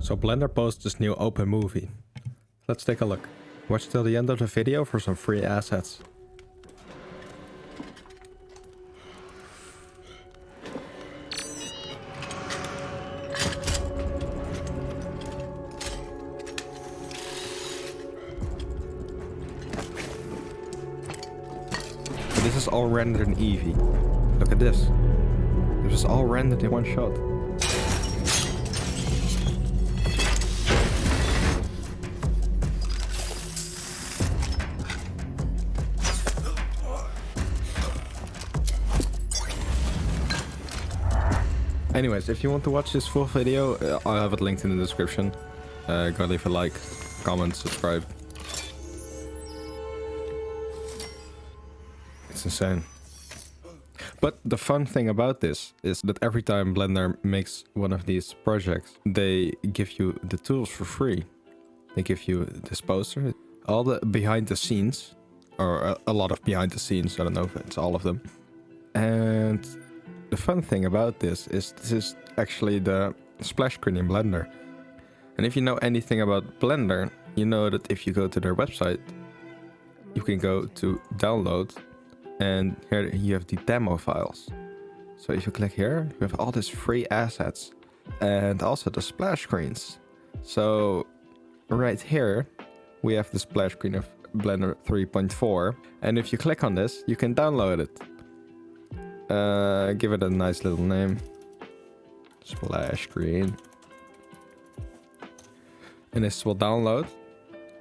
So Blender posted this new open movie. Let's take a look. Watch till the end of the video for some free assets. This is all rendered in EEVEE. Look at this. This was all rendered in one shot. Anyways, if you want to watch this full video, I'll have it linked in the description. Go leave a like, comment, subscribe. It's insane. But the fun thing about this is that every time Blender makes one of these projects, they give you the tools for free. They give you this poster, all the behind the scenes, or a lot of behind the scenes, I don't know if it's all of them. And the fun thing about this is actually the splash screen in Blender. And if you know anything about Blender, you know that if you go to their website, you can go to download, and here you have the demo files. So if you click here, you have all these free assets and also the splash screens. So right here, we have the splash screen of Blender 3.4. And if you click on this, you can download it. Give it a nice little name. Splash screen. And this will download.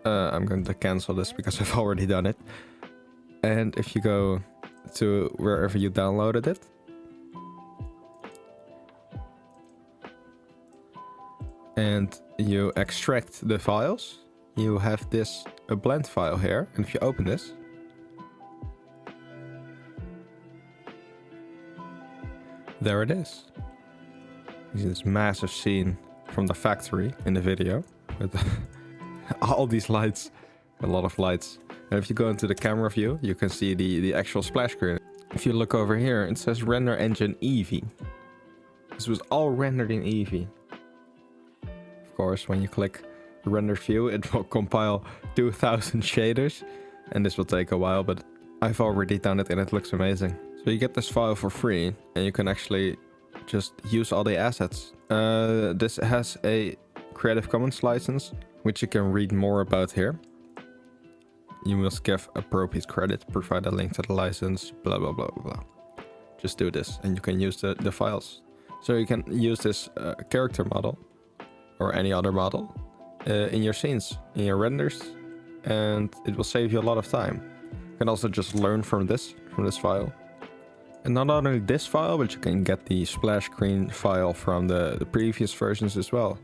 I'm going to cancel this because I've already done it. And if you go to wherever you downloaded it, and you extract the files, you have this a blend file here. And if you open this, there it is. You see this massive scene from the factory in the video with all these lights, a lot of lights. And if you go into the camera view, you can see the actual splash screen. If you look over here, it says render engine EEVEE. This was all rendered in EEVEE. Of course, when you click the render view, it will compile 2000 shaders. And this will take a while, but I've already done it and it looks amazing. So you get this file for free and you can actually just use all the assets. This has a Creative Commons license, which you can read more about here. You must give appropriate credit, provide a link to the license, blah, blah, blah, blah. Just do this and you can use the files. So you can use this character model or any other model in your scenes, in your renders, and it will save you a lot of time. You can also just learn from this file. And not only this file, but you can get the splash screen file from the previous versions as well.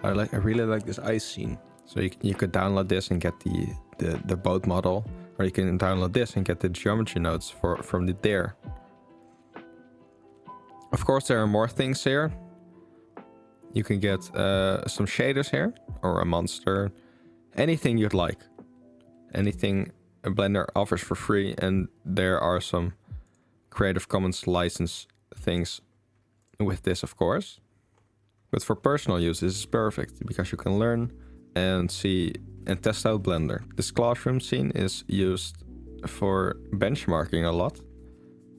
I really like this ice scene. So you could download this and get the boat model, or you can download this and get the geometry nodes from the there. Of course, there are more things here. You can get some shaders here, or a monster, anything you'd like. Anything Blender offers for free, and there are some Creative Commons license things with this, of course. But for personal use, this is perfect because you can learn and see and test out Blender. This classroom scene is used for benchmarking a lot.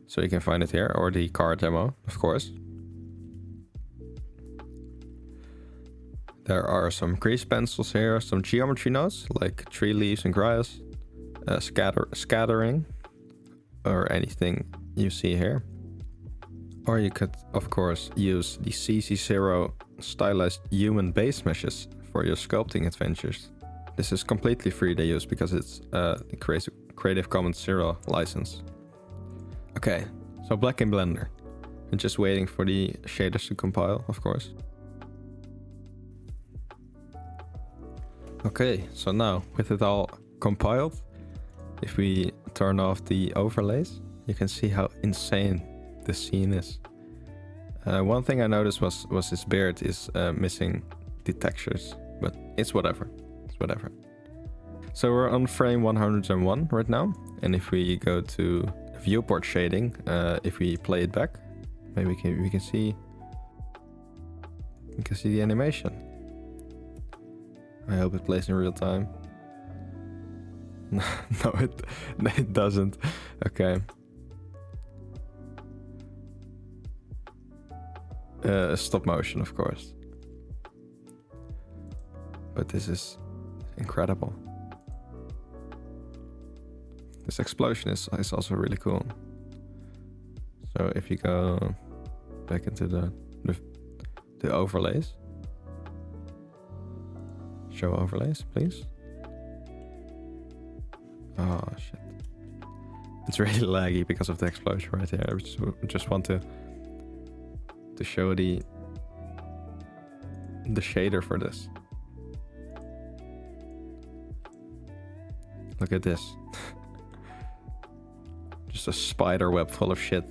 So you can find it here, or the car demo, of course. There are some grease pencils here, some geometry nodes like tree leaves and grass, scattering, or anything you see here. Or you could, of course, use the CC0 stylized human base meshes for your sculpting adventures. This is completely free to use because it's the Creative Commons 0 license. Okay, so black in Blender. I'm just waiting for the shaders to compile, of course. Okay, so now with it all compiled, if we turn off the overlays, you can see how insane this scene is. One thing I noticed was his beard is missing the textures, but it's whatever. It's whatever. So we're on frame 101 right now, and if we go to viewport shading, if we play it back, maybe we can see the animation. I hope it plays in real time. No, it doesn't. Okay. Stop motion, of course. But this is incredible. This explosion is also really cool. So if you go back into the overlays. Show overlays, please. Oh shit. It's really laggy because of the explosion right here. I just want to show the shader for this. Look at this. Just a spider web full of shit.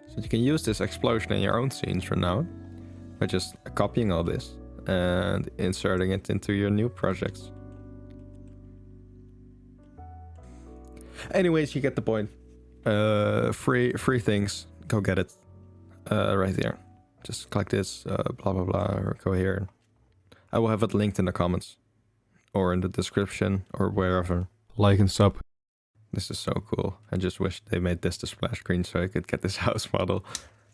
So you can use this explosion in your own scenes from now on by just copying all this and inserting it into your new projects. Anyways, you get the point. Free things. Go get it. Right there. Just click this, blah blah blah, or go here. I will have it linked in the comments or in the description or wherever. Like and sub. This is so cool. I just wish they made this the splash screen so I could get this house model.